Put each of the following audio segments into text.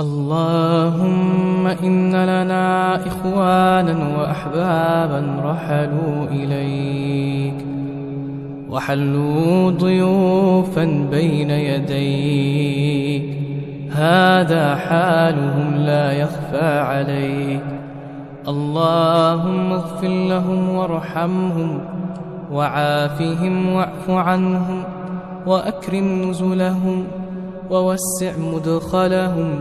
اللهم إن لنا إخوانا وأحبابا رحلوا إليك وحلوا ضيوفا بين يديك، هذا حالهم لا يخفى عليك. اللهم اغفر لهم وارحمهم وعافهم واعف عنهم وأكرم نزلهم ووسع مدخلهم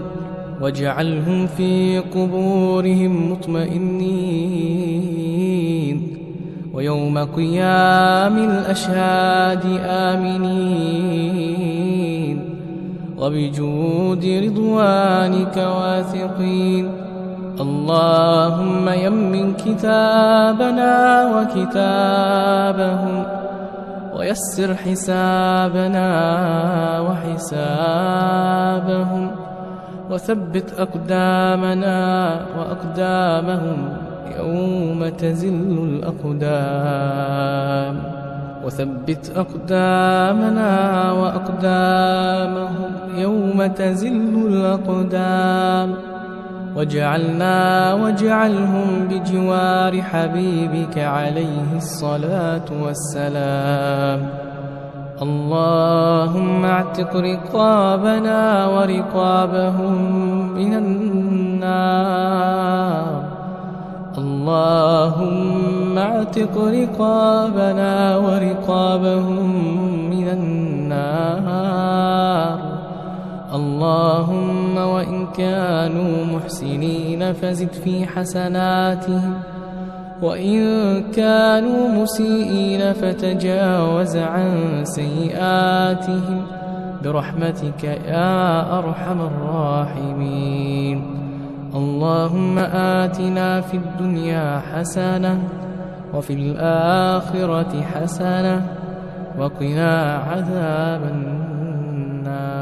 واجعلهم في قبورهم مطمئنين، ويوم قيام الأشهاد آمنين، وبجود رضوانك واثقين. اللهم يمن كتابنا وكتابهم ويسر حسابنا وحسابهم، وثبت أقدامنا وأقدامهم يوم تزل الأقدام، وثبت أقدامنا وأقدامهم يوم تزل الأقدام، واجعلنا واجعلهم بجوار حبيبك عليه الصلاة والسلام. اللهم اعتق رقابنا ورقابهم من النار. اللهم اعتق رقابنا ورقابهم من النار. اللهم وإن كانوا محسنين فزد في حسناتهم، وإن كانوا مسيئين فتجاوز عن سيئاتهم برحمتك يا أرحم الراحمين. اللهم آتنا في الدنيا حسنة وفي الآخرة حسنة وقنا عذاب النار.